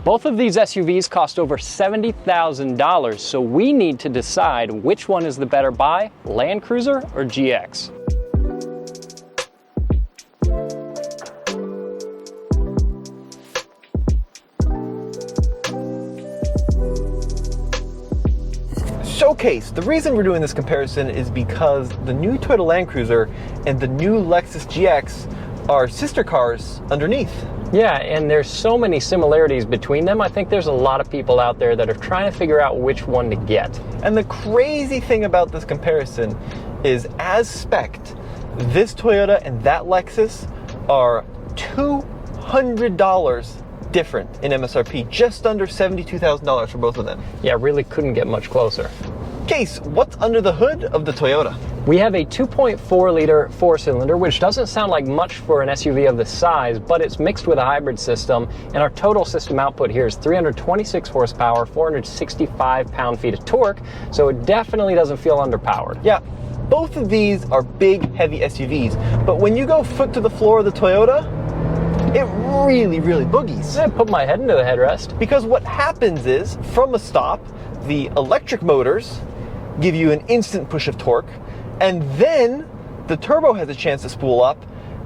Both of these SUVs cost over $70,000, so we need to decide which one is the better buy, Land Cruiser or GX. Showcase. The reason we're doing this comparison is because the new Toyota Land Cruiser and the new Lexus GX are sister cars underneath. Yeah, and there's so many similarities between them. I think there's a lot of people out there that are trying to figure out which one to get. And the crazy thing about this comparison is, as spec'd, this Toyota and that Lexus are $200 different in MSRP, just under $72,000 for both of them. Yeah, really couldn't get much closer. Case, what's under the hood of the Toyota? We have a 2.4 liter four-cylinder, which doesn't sound like much for an SUV of this size, but it's mixed with a hybrid system, and our total system output here is 326 horsepower, 465 pound-feet of torque, so it definitely doesn't feel underpowered. Yeah, both of these are big, heavy SUVs, but when you go foot to the floor of the Toyota, it really, really boogies. I put my head into the headrest. Because what happens is, from a stop, the electric motors give you an instant push of torque, and then the turbo has a chance to spool up,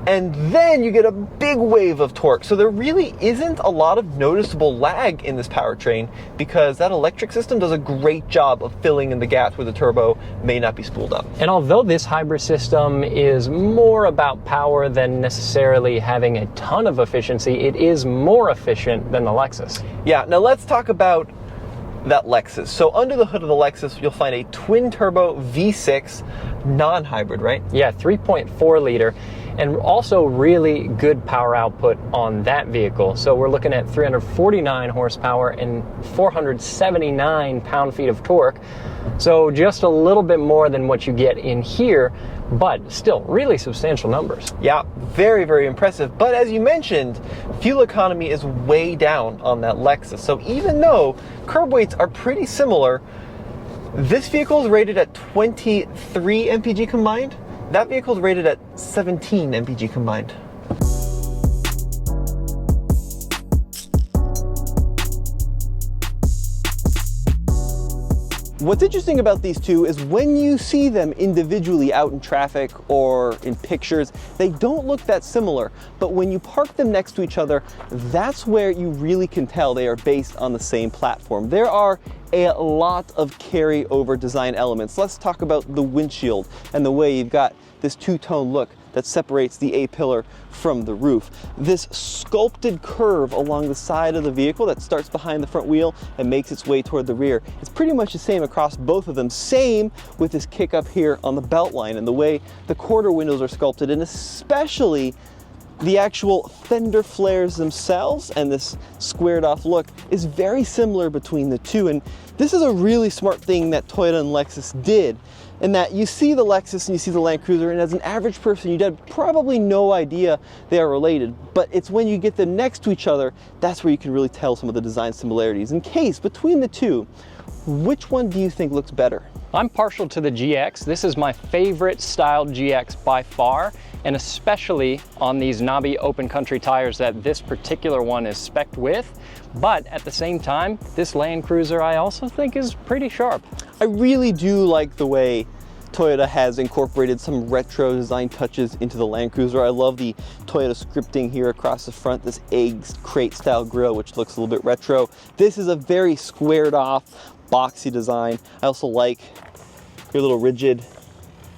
and then you get a big wave of torque. So there really isn't a lot of noticeable lag in this powertrain, because that electric system does a great job of filling in the gaps where the turbo may not be spooled up. And although this hybrid system is more about power than necessarily having a ton of efficiency, it is more efficient than the Lexus. Yeah, now let's talk about that Lexus. So under the hood of the Lexus, you'll find a twin turbo V6 non-hybrid, right? Yeah, 3.4 liter, and also really good power output on that vehicle. So we're looking at 349 horsepower and 479 pound-feet of torque. So just a little bit more than what you get in here, but still really substantial numbers. Yeah, very, very impressive. But as you mentioned, fuel economy is way down on that Lexus. So even though curb weights are pretty similar, this vehicle is rated at 23 mpg combined. That vehicle is rated at 17 mpg combined. What's interesting about these two is when you see them individually out in traffic or in pictures, they don't look that similar. But when you park them next to each other, that's where you really can tell they are based on the same platform. There are a lot of carryover design elements. Let's talk about the windshield and the way you've got this two-tone look that separates the A-pillar from the roof. This sculpted curve along the side of the vehicle that starts behind the front wheel and makes its way toward the rear. It's pretty much the same across both of them. Same with this kick up here on the belt line and the way the quarter windows are sculpted, and especially the actual fender flares themselves and this squared off look is very similar between the two. And this is a really smart thing that Toyota and Lexus did, in that you see the Lexus and you see the Land Cruiser, and as an average person, you'd have probably no idea they are related. But it's when you get them next to each other, that's where you can really tell some of the design similarities. In case, between the two, which one do you think looks better? I'm partial to the GX. This is my favorite style GX by far, and especially on these knobby open country tires that this particular one is spec'd with. But at the same time, this Land Cruiser I also think is pretty sharp. I really do like the way Toyota has incorporated some retro design touches into the Land Cruiser. I love the Toyota scripting here across the front, this egg crate style grille, which looks a little bit retro. This is a very squared off, boxy design. I also like your little rigid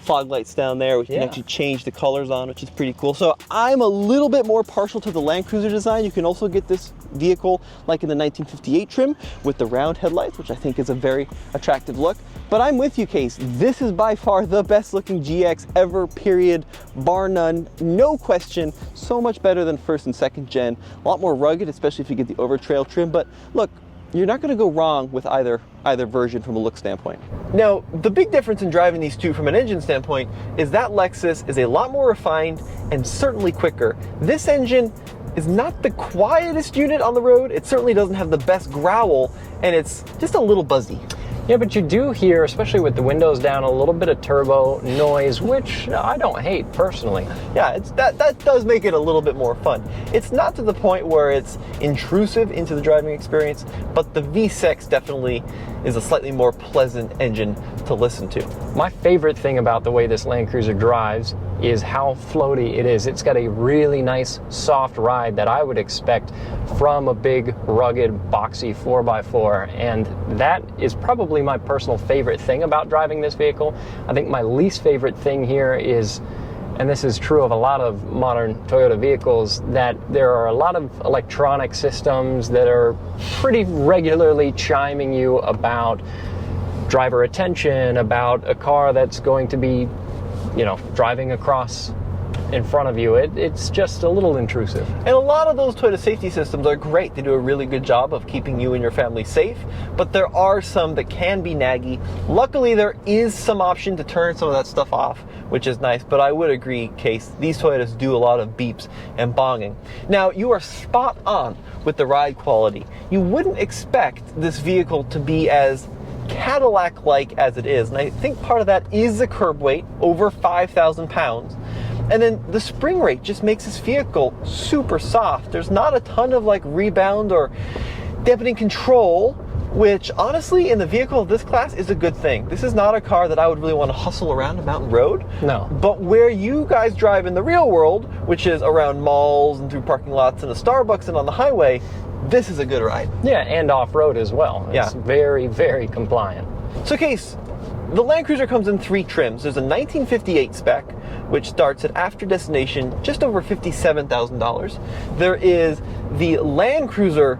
fog lights down there, which you can actually change the colors on, which is pretty cool. So I'm a little bit more partial to the Land Cruiser design. You can also get this vehicle like in the 1958 trim with the round headlights, which I think is a very attractive look. But I'm with you, Case. This is by far the best looking GX ever, period, bar none, no question. So much better than first and second gen. A lot more rugged, especially if you get the over-trail trim. But look, you're not going to go wrong with either version from a look standpoint. Now, the big difference in driving these two from an engine standpoint is that Lexus is a lot more refined and certainly quicker. This engine is not the quietest unit on the road. It certainly doesn't have the best growl, and it's just a little buzzy. Yeah, but you do hear, especially with the windows down, a little bit of turbo noise, which I don't hate personally. Yeah, that does make it a little bit more fun. It's not to the point where it's intrusive into the driving experience, but the V6 definitely is a slightly more pleasant engine to listen to. My favorite thing about the way this Land Cruiser drives is how floaty it is. It's got a really nice soft ride that I would expect from a big, rugged, boxy 4x4, and that is probably my personal favorite thing about driving this vehicle. I think my least favorite thing here is, and this is true of a lot of modern Toyota vehicles, that there are a lot of electronic systems that are pretty regularly chiming you about driver attention, about a car that's going to be, driving across in front of you. It's just a little intrusive. And a lot of those Toyota safety systems are great. They do a really good job of keeping you and your family safe, but there are some that can be naggy. Luckily, there is some option to turn some of that stuff off, which is nice, but I would agree, Case, these Toyotas do a lot of beeps and bonging. Now, you are spot on with the ride quality. You wouldn't expect this vehicle to be as Cadillac-like as it is, and I think part of that is the curb weight, over 5,000 pounds. And then the spring rate just makes this vehicle super soft. There's not a ton of rebound or dampening control, which honestly in the vehicle of this class is a good thing. This is not a car that I would really want to hustle around a mountain road. No. But where you guys drive in the real world, which is around malls and through parking lots and a Starbucks and on the highway, this is a good ride. Yeah, and off-road as well. It's very, very compliant. So Case, the Land Cruiser comes in 3 trims. There's a 1958 spec, which starts at after destination just over $57,000. There is the Land Cruiser.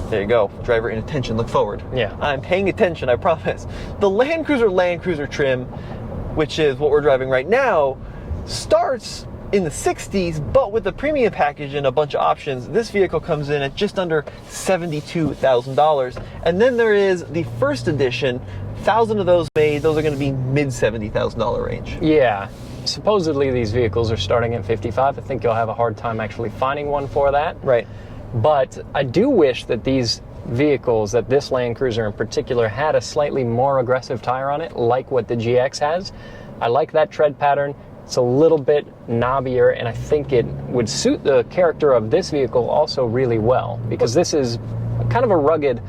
There you go, driver inattention, look forward. Yeah. I'm paying attention, I promise. The Land Cruiser trim, which is what we're driving right now, starts in the 60s, but with the premium package and a bunch of options, this vehicle comes in at just under $72,000. And then there is the first edition, 1,000 of those made. Those are going to be mid $70,000 range. Yeah, supposedly these vehicles are starting at 55. I think you'll have a hard time actually finding one for that. Right. But I do wish that these vehicles, that this Land Cruiser in particular, had a slightly more aggressive tire on it, like what the GX has. I like that tread pattern. It's a little bit knobbier, and I think it would suit the character of this vehicle also really well, because this is kind of a rugged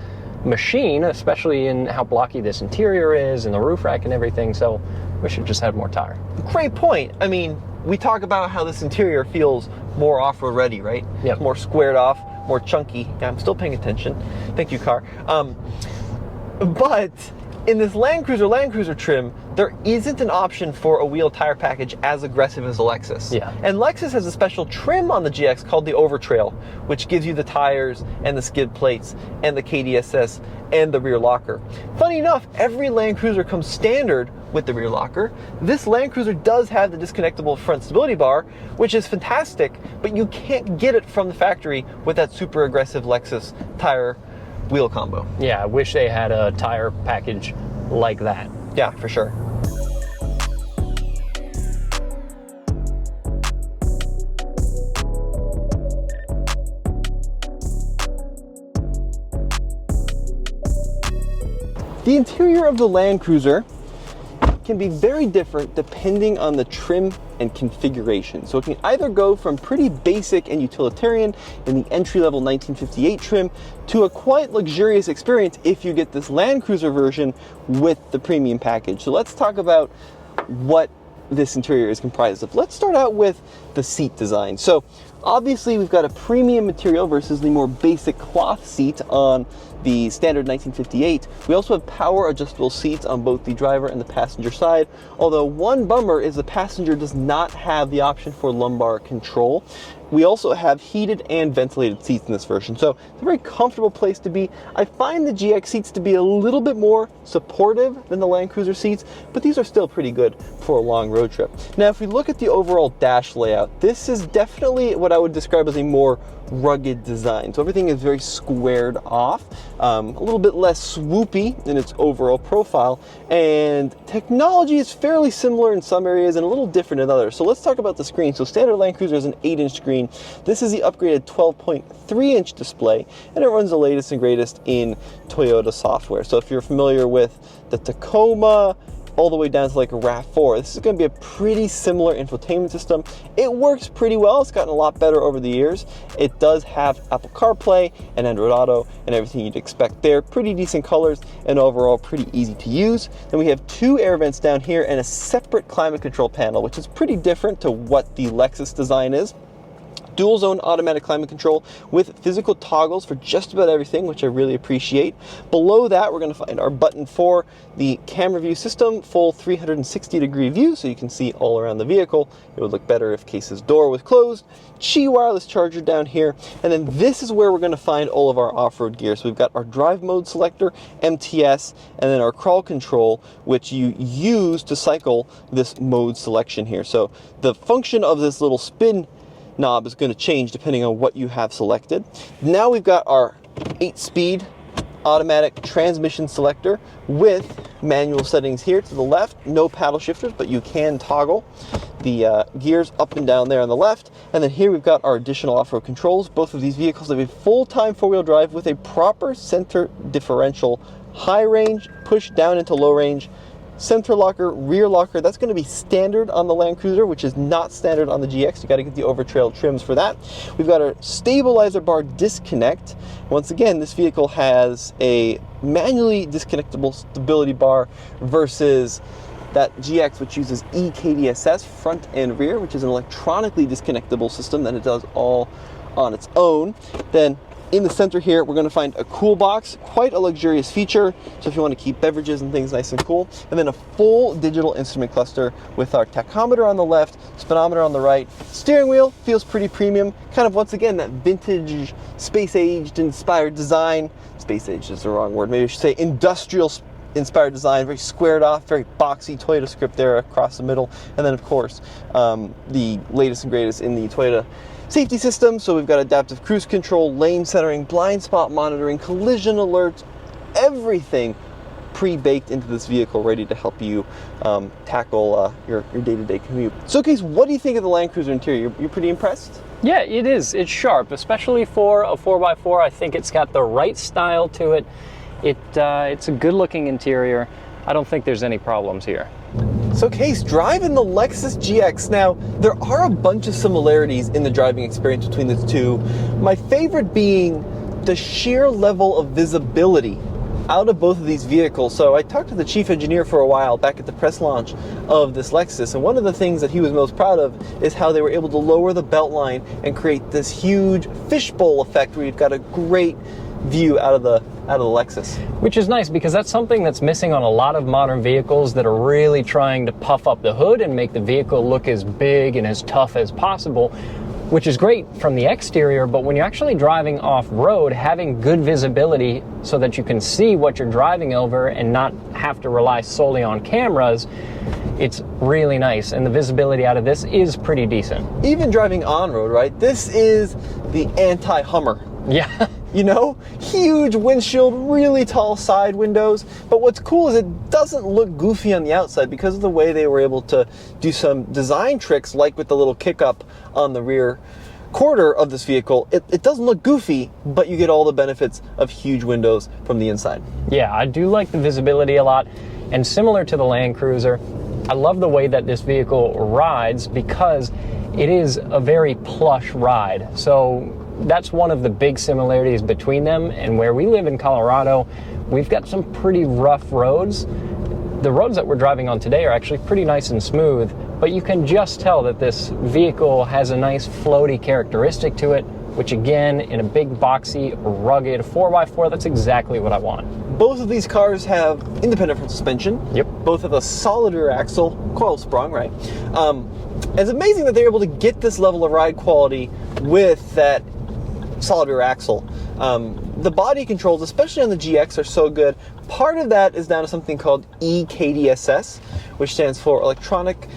machine, especially in how blocky this interior is and the roof rack and everything, so we should just have more tire. Great point. I mean, we talk about how this interior feels more off-road ready, right? Yep. More squared off, more chunky. Yeah, I'm still paying attention. Thank you, car. But in this Land Cruiser trim, there isn't an option for a wheel tire package as aggressive as the Lexus. Yeah. And Lexus has a special trim on the GX called the Overtrail, which gives you the tires and the skid plates and the KDSS and the rear locker. Funny enough, every Land Cruiser comes standard with the rear locker. This Land Cruiser does have the disconnectable front stability bar, which is fantastic, but you can't get it from the factory with that super aggressive Lexus tire wheel combo. Yeah, I wish they had a tire package like that. Yeah, for sure. The interior of the Land Cruiser can be very different depending on the trim and configuration. So it can either go from pretty basic and utilitarian in the entry-level 1958 trim to a quite luxurious experience if you get this Land Cruiser version with the premium package. So let's talk about what this interior is comprised of. Let's start out with the seat design. So obviously we've got a premium material versus the more basic cloth seat on the standard 1958. We also have power adjustable seats on both the driver and the passenger side, although one bummer is the passenger does not have the option for lumbar control. We also have heated and ventilated seats in this version, so it's a very comfortable place to be. I find the GX seats to be a little bit more supportive than the Land Cruiser seats, but these are still pretty good for a long road trip. Now, if we look at the overall dash layout, this is definitely what I would describe as a more rugged design. So everything is very squared off, a little bit less swoopy in its overall profile, and technology is fairly similar in some areas and a little different in others. So let's talk about the screen. So standard Land Cruiser is an 8-inch screen screen. This is the upgraded 12.3-inch display, and it runs the latest and greatest in Toyota software. So if you're familiar with the Tacoma, all the way down to like a RAV4. This is going to be a pretty similar infotainment system. It works pretty well. It's gotten a lot better over the years. It does have Apple CarPlay and Android Auto and everything you'd expect there. Pretty decent colors and overall pretty easy to use. Then we have 2 air vents down here and a separate climate control panel, which is pretty different to what the Lexus design is. Dual zone automatic climate control with physical toggles for just about everything, which I really appreciate. Below that, we're going to find our button for the camera view system, full 360-degree view, so you can see all around the vehicle. It would look better if case's door was closed. Qi wireless charger down here, and then this is where we're going to find all of our off-road gear. So we've got our drive mode selector, MTS, and then our crawl control, which you use to cycle this mode selection here. So the function of this little spin knob is going to change depending on what you have selected. Now we've got our 8-speed automatic transmission selector with manual settings here to the left. No paddle shifters, but you can toggle the gears up and down there on the left. And then here we've got our additional off-road controls. Both of these vehicles have a full-time 4-wheel drive with a proper center differential, high range, push down into low range, center locker, rear locker. That's going to be standard on the Land Cruiser, which is not standard on the GX. You got to get the overtrail trims for that. We've got our stabilizer bar disconnect. Once again, this vehicle has a manually disconnectable stability bar versus that GX, which uses EKDSS front and rear, which is an electronically disconnectable system that it does all on its own. Then in the center here, we're going to find a cool box, quite a luxurious feature. So if you want to keep beverages and things nice and cool, and then a full digital instrument cluster with our tachometer on the left, speedometer on the right. Steering wheel feels pretty premium, kind of once again that vintage, space-aged inspired design. Space-aged is the wrong word. Maybe I should say industrial inspired design, very squared off, very boxy Toyota script there across the middle. And then of course, the latest and greatest in the Toyota safety system. So we've got adaptive cruise control, lane centering, blind spot monitoring, collision alerts, everything pre-baked into this vehicle, ready to help you tackle your day-to-day commute. So Case, what do you think of the Land Cruiser interior? You're pretty impressed? Yeah, it is. It's sharp, especially for a 4x4. I think it's got the right style to it. It's a good-looking interior. I don't think there's any problems here. So Case, driving the Lexus GX. Now, there are a bunch of similarities in the driving experience between the two. My favorite being the sheer level of visibility out of both of these vehicles. So I talked to the chief engineer for a while back at the press launch of this Lexus, and one of the things that he was most proud of is how they were able to lower the belt line and create this huge fishbowl effect where you've got a great view out of the Lexus. Which is nice because that's something that's missing on a lot of modern vehicles that are really trying to puff up the hood and make the vehicle look as big and as tough as possible, which is great from the exterior, but when you're actually driving off-road, having good visibility so that you can see what you're driving over and not have to rely solely on cameras, it's really nice, and the visibility out of this is pretty decent. Even driving on-road, right? This is the anti-Hummer. Yeah. You know, huge windshield, really tall side windows. But what's cool is it doesn't look goofy on the outside because of the way they were able to do some design tricks, like with the little kick up on the rear quarter of this vehicle. It doesn't look goofy, but you get all the benefits of huge windows from the inside. Yeah, I do like the visibility a lot. And similar to the Land Cruiser, I love the way that this vehicle rides because it is a very plush ride. So that's one of the big similarities between them. And where we live in Colorado, we've got some pretty rough roads. The roads that we're driving on today are actually pretty nice and smooth, but you can just tell that this vehicle has a nice floaty characteristic to it, which again, in a big boxy, rugged 4x4, that's exactly what I want. Both of these cars have independent front suspension. Yep. Both have a solid rear axle, coil sprung, right? It's amazing that they're able to get this level of ride quality with that solid rear axle. The body controls, especially on the GX, are so good. Part of that is down to something called EKDSS, which stands for Electronic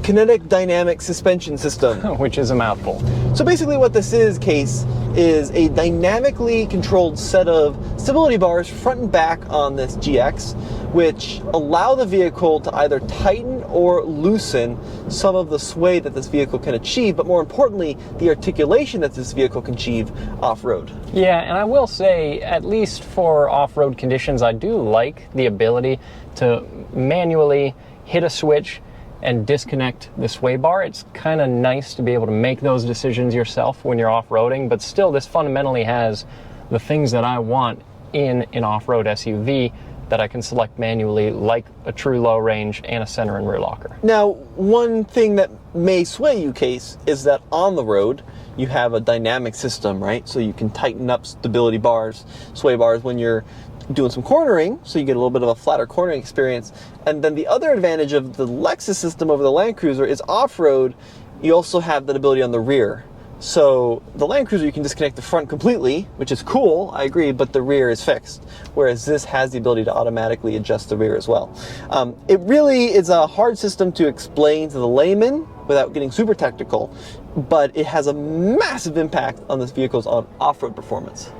Kinetic Dynamic Suspension System. Which is a mouthful. So basically what this is, Case, is a dynamically controlled set of stability bars front and back on this GX, which allow the vehicle to either tighten or loosen some of the sway that this vehicle can achieve, but more importantly, the articulation that this vehicle can achieve off-road. Yeah, and I will say, at least for off-road conditions, I do like the ability to manually hit a switch and disconnect the sway bar. It's kind of nice to be able to make those decisions yourself when you're off-roading, but still this fundamentally has the things that I want in an off-road SUV that I can select manually, like a true low range and a center and rear locker. Now, one thing that may sway you, Case, is that on the road, you have a dynamic system, right? So you can tighten up stability bars, sway bars when you're doing some cornering, so you get a little bit of a flatter cornering experience. And then the other advantage of the Lexus system over the Land Cruiser is off-road, you also have that ability on the rear. So the Land Cruiser, you can disconnect the front completely, which is cool, I agree, but the rear is fixed. Whereas this has the ability to automatically adjust the rear as well. It really is a hard system to explain to the layman without getting super technical, but it has a massive impact on this vehicle's off-road performance.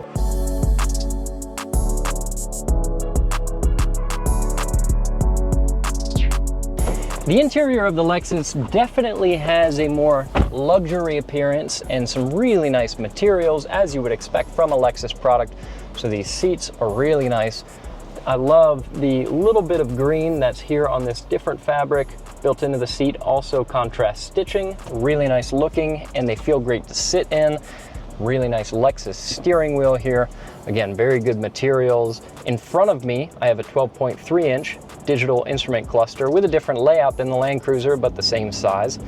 The interior of the Lexus definitely has a more luxury appearance and some really nice materials, as you would expect from a Lexus product. So these seats are really nice. I love the little bit of green that's here on this different fabric built into the seat. Also contrast stitching, really nice looking, and they feel great to sit in. Really nice Lexus steering wheel here. Again, very good materials. In front of me, I have a 12.3-inch digital instrument cluster with a different layout than the Land Cruiser, but the same size.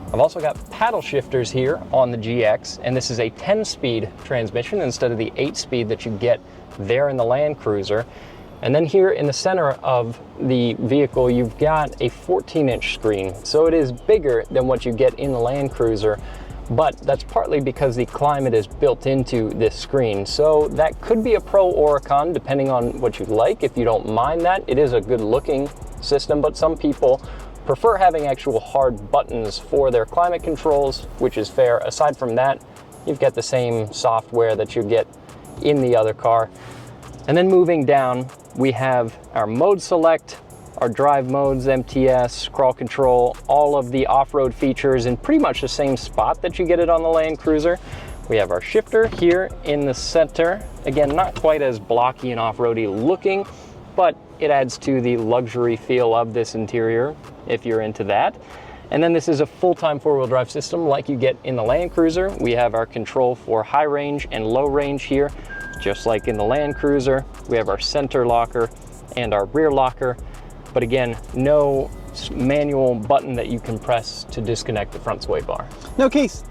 I've also got paddle shifters here on the GX, and this is a 10-speed transmission instead of the 8-speed that you get there in the Land Cruiser. And then here in the center of the vehicle, you've got a 14-inch screen. So it is bigger than what you get in the Land Cruiser, but that's partly because the climate is built into this screen. So that could be a pro or a con, depending on what you like. If you don't mind that, it is a good looking system, but some people prefer having actual hard buttons for their climate controls, which is fair. Aside from that, you've got the same software that you get in the other car. And then moving down, we have our mode select, our drive modes, MTS, crawl control, all of the off-road features in pretty much the same spot that you get it on the Land Cruiser. We have our shifter here in the center. Again, not quite as blocky and off-roady looking, but it adds to the luxury feel of this interior if you're into that. And then this is a full-time four-wheel drive system like you get in the Land Cruiser. We have our control for high range and low range here, just like in the Land Cruiser. We have our center locker and our rear locker. But again, no manual button that you can press to disconnect the front sway bar. Now, Case,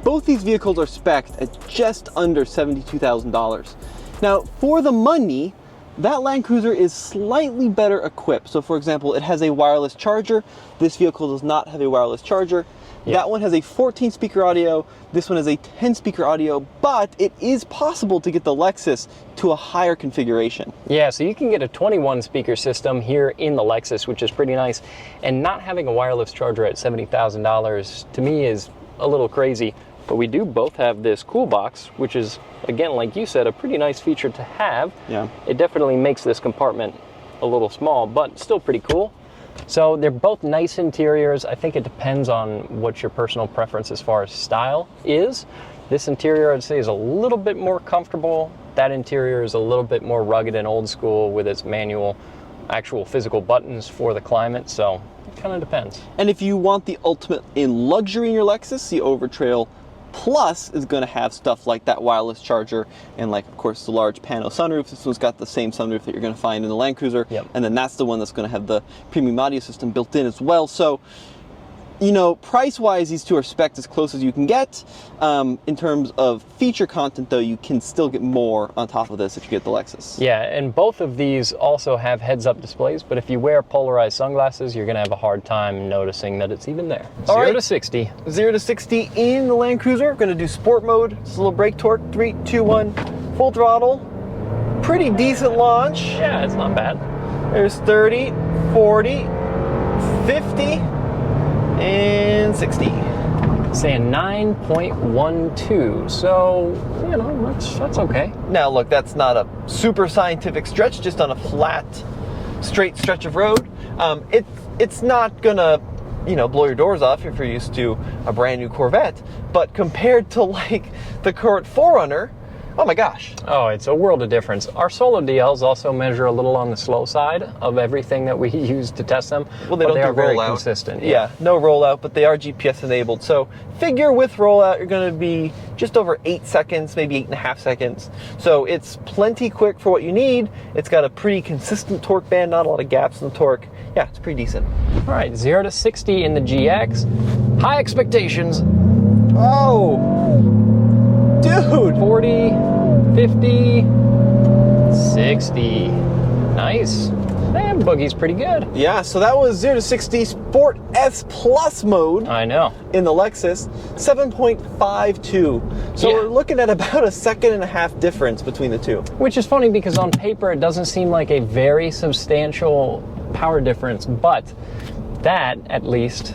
both these vehicles are spec'd at just under $72,000. Now, for the money, that Land Cruiser is slightly better equipped. So for example, it has a wireless charger. This vehicle does not have a wireless charger. Yeah. That one has a 14-speaker audio. This one has a 10-speaker audio, but it is possible to get the Lexus to a higher configuration. Yeah, so you can get a 21-speaker system here in the Lexus, which is pretty nice. And not having a wireless charger at $70,000 to me is a little crazy. But we do both have this cool box, which is, again, like you said, a pretty nice feature to have. Yeah. It definitely makes this compartment a little small, but still pretty cool. So they're both nice interiors. I think it depends on what your personal preference as far as style is. This interior, I'd say, is a little bit more comfortable. That interior is a little bit more rugged and old school with its manual, actual physical buttons for the climate. So it kind of depends. And if you want the ultimate in luxury in your Lexus, the Overtrail Plus is going to have stuff like that wireless charger and, like, of course, the large pano sunroof. This one's got the same sunroof that you're going to find in the Land Cruiser. Yep. And then that's the one that's going to have the premium audio system built in as well. So, you know, price-wise, these two are spec'd as close as you can get. In terms of feature content, though, you can still get more on top of this if you get the Lexus. Yeah, and both of these also have heads-up displays, but if you wear polarized sunglasses, you're going to have a hard time noticing that it's even there. All 0 right. to 60. 0 to 60 in the Land Cruiser. We're going to do sport mode. It's a little brake torque. 3, 2, 1. Full throttle. Pretty decent launch. Yeah, it's not bad. There's 30, 40, 50, and 60. Saying 9.12, so, you know, that's okay. Now look, that's not a super scientific stretch, just on a flat straight stretch of road. It's not gonna, blow your doors off if you're used to a brand new Corvette, but compared to like the current 4Runner, oh my gosh. Oh, it's a world of difference. Our Solo DLs also measure a little on the slow side of everything that we use to test them. Well, they are very rollout. consistent. Yeah, no rollout, but they are GPS enabled. So figure with rollout, you're going to be just over 8 seconds, maybe 8.5 seconds. So it's plenty quick for what you need. It's got a pretty consistent torque band, not a lot of gaps in the torque. Yeah, it's pretty decent. All right, 0 to 60 in the GX. High expectations. Oh, dude. 40, 50, 60. Nice. Man, Boogie's pretty good. Yeah, so that was 0 to 60 Sport S Plus mode. I know. In the Lexus, 7.52. So Yeah. we're looking at about a 1.5 second difference between the two. Which is funny because on paper it doesn't seem like a very substantial power difference, but that at least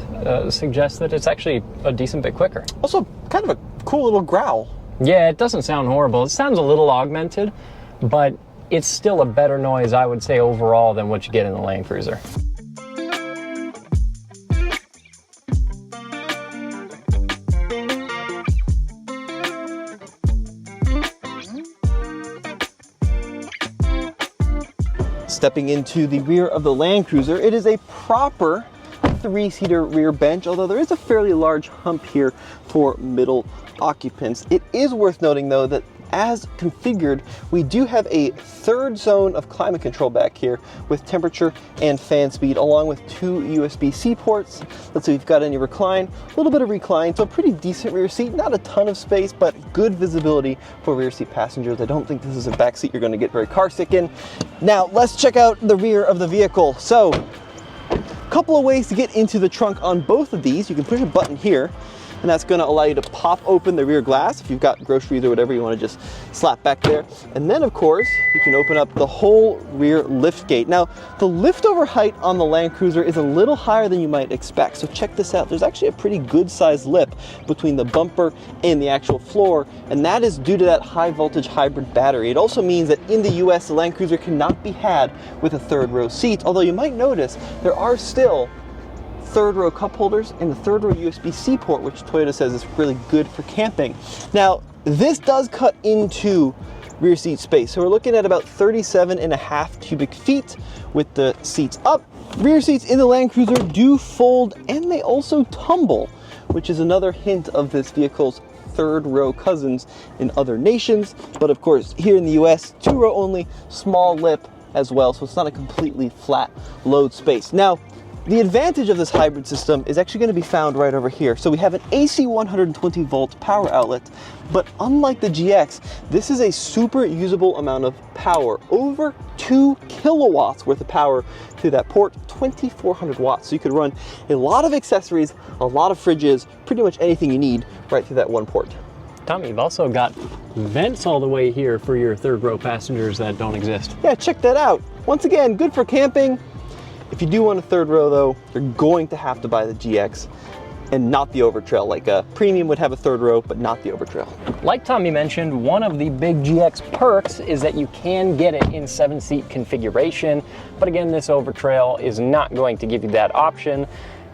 suggests that it's actually a decent bit quicker. Also, kind of a cool little growl. Yeah, it doesn't sound horrible. It sounds a little augmented, but it's still a better noise, I would say, overall than what you get in the Land Cruiser. Stepping into the rear of the Land Cruiser, it is a proper 3-seater rear bench, although there is a fairly large hump here for middle occupants. It is worth noting though that as configured, we do have a third zone of climate control back here with temperature and fan speed, along with 2 USB-C ports. Let's see, we've got any recline, a little bit of recline, so a pretty decent rear seat, not a ton of space, but good visibility for rear seat passengers. I don't think this is a back seat you're going to get very car sick in. Now, let's check out the rear of the vehicle. So, a couple of ways to get into the trunk on both of these. You can push a button here, and that's going to allow you to pop open the rear glass if you've got groceries or whatever you want to just slap back there. And then, of course, you can open up the whole rear lift gate. Now, the liftover height on the Land Cruiser is a little higher than you might expect, so check this out. There's actually a pretty good sized lip between the bumper and the actual floor, and that is due to that high voltage hybrid battery. It also means that in the US, the Land Cruiser cannot be had with a third row seat, although you might notice there are still third row cup holders and the third row USB-C port, which Toyota says is really good for camping. Now, this does cut into rear seat space. So we're looking at about 37.5 cubic feet with the seats up. Rear seats in the Land Cruiser do fold and they also tumble, which is another hint of this vehicle's third row cousins in other nations. But of course, here in the US, 2 row only, small lip as well. So it's not a completely flat load space. Now, the advantage of this hybrid system is actually going to be found right over here. So we have an AC 120 volt power outlet, but unlike the GX, this is a super usable amount of power, over 2 kilowatts worth of power through that port, 2,400 watts. So you could run a lot of accessories, a lot of fridges, pretty much anything you need right through that one port. Tommy, you've also got vents all the way here for your third row passengers that don't exist. Yeah, check that out. Once again, good for camping. If you do want a third row though, you're going to have to buy the GX and not the Overtrail. Like a Premium would have a third row, but not the Overtrail. Like Tommy mentioned, one of the big GX perks is that you can get it in 7-seat configuration, but again, this Overtrail is not going to give you that option.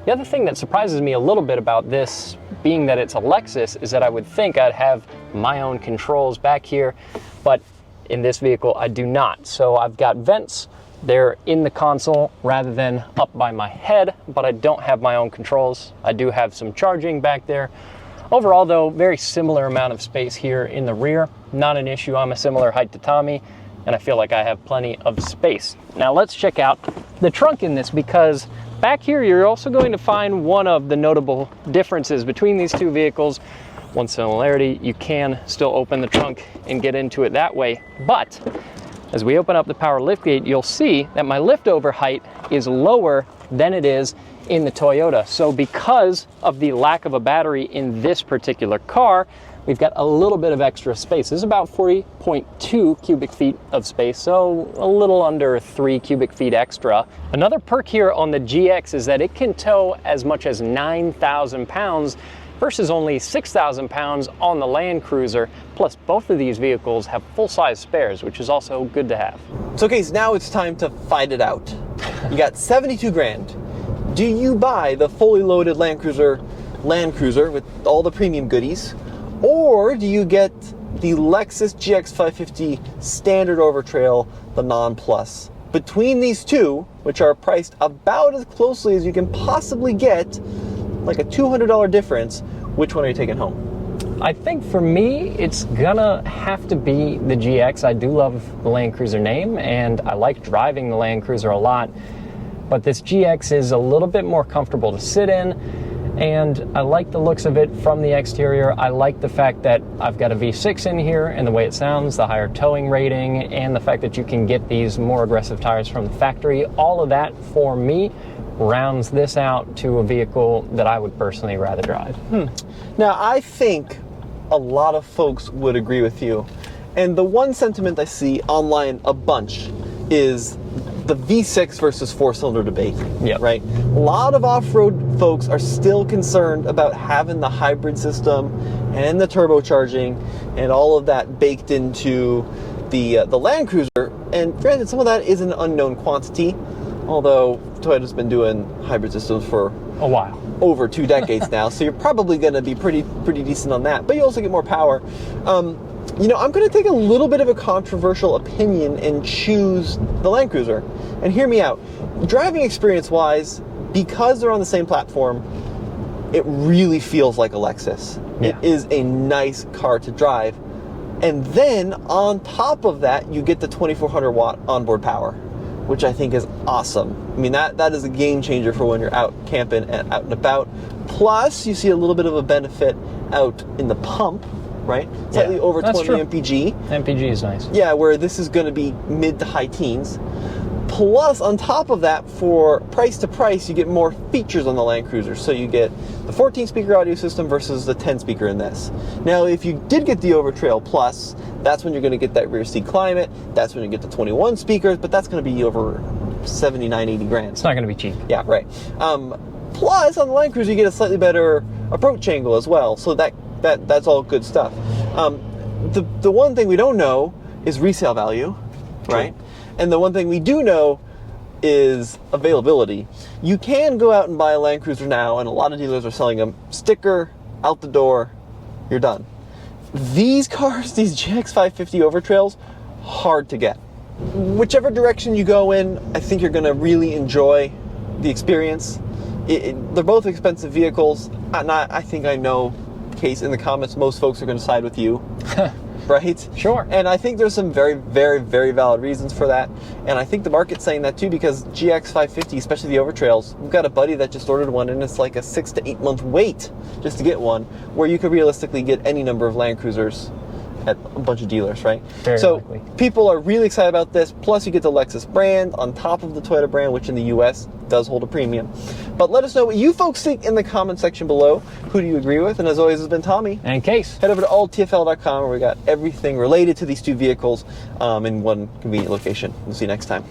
The other thing that surprises me a little bit about this, being that it's a Lexus, is that I would think I'd have my own controls back here, but in this vehicle I do not. So I've got vents. They're in the console rather than up by my head, but I don't have my own controls. I do have some charging back there. Overall though, very similar amount of space here in the rear. Not an issue. I'm a similar height to Tommy, and I feel like I have plenty of space. Now let's check out the trunk in this, because back here you're also going to find one of the notable differences between these two vehicles. One similarity, you can still open the trunk and get into it that way, but as we open up the power liftgate, you'll see that my liftover height is lower than it is in the Toyota. So because of the lack of a battery in this particular car, we've got a little bit of extra space. This is about 40.2 cubic feet of space, so a little under 3 cubic feet extra. Another perk here on the GX is that it can tow as much as 9,000 pounds versus only 6,000 pounds on the Land Cruiser. Plus, both of these vehicles have full-size spares, which is also good to have. So Case, now it's time to fight it out. You got 72 grand. Do you buy the fully loaded Land Cruiser with all the premium goodies? Or do you get the Lexus GX550 standard Overtrail, the non-plus? Between these two, which are priced about as closely as you can possibly get, like a $200 difference, which one are you taking home? I think for me, it's gonna have to be the GX. I do love the Land Cruiser name, and I like driving the Land Cruiser a lot, but this GX is a little bit more comfortable to sit in, and I like the looks of it from the exterior. I like the fact that I've got a V6 in here and the way it sounds, the higher towing rating, and the fact that you can get these more aggressive tires from the factory. All of that, for me, rounds this out to a vehicle that I would personally rather drive. Now, I think a lot of folks would agree with you. And the one sentiment I see online a bunch is the V6 versus four-cylinder debate, Yep. right? A lot of off-road folks are still concerned about having the hybrid system and the turbocharging and all of that baked into the Land Cruiser. And granted, some of that is an unknown quantity, although Toyota's been doing hybrid systems for A while. over 2 decades now, so you're probably going to be pretty decent on that. But you also get more power. I'm going to take a little bit of a controversial opinion and choose the Land Cruiser. And hear me out. Driving experience-wise, because they're on the same platform, it really feels like a Lexus. Yeah. It is a nice car to drive. And then on top of that, you get the 2400 watt onboard power, which I think is awesome. I mean, that is a game changer for when you're out camping and out and about. Plus, you see a little bit of a benefit out in the pump, right? Slightly over 20 true. mpg. MPG is nice. Yeah, where this is going to be mid to high teens. Plus, on top of that, for price to price, you get more features on the Land Cruiser. So you get the 14-speaker audio system versus the 10-speaker in this. Now, if you did get the Overtrail Plus, that's when you're going to get that rear seat climate. That's when you get the 21 speakers, but that's going to be over 79, 80 grand. It's not going to be cheap. Yeah, right. Plus, on the Land Cruiser, you get a slightly better approach angle as well. So that's all good stuff. The one thing we don't know is resale value, right? And the one thing we do know is availability. You can go out and buy a Land Cruiser now, and a lot of dealers are selling them. Sticker, out the door, you're done. These cars, these GX550 Overtrails, hard to get. Whichever direction you go in, I think you're going to really enjoy the experience. They're both expensive vehicles, and I think I know, Case, in the comments, most folks are going to side with you. Right? Sure. And I think there's some very, very, very valid reasons for that. And I think the market's saying that too, because GX550, especially the Overtrails, we've got a buddy that just ordered one, and it's like a 6 to 8 month wait just to get one, where you could realistically get any number of Land Cruisers at a bunch of dealers, right? Very so likely. People are really excited about this. Plus, you get the Lexus brand on top of the Toyota brand, which in the US does hold a premium. But let us know what you folks think in the comment section below. Who do you agree with? And as always, it's been Tommy. And Case. Head over to alltfl.com, where we got everything related to these two vehicles in one convenient location. We'll see you next time.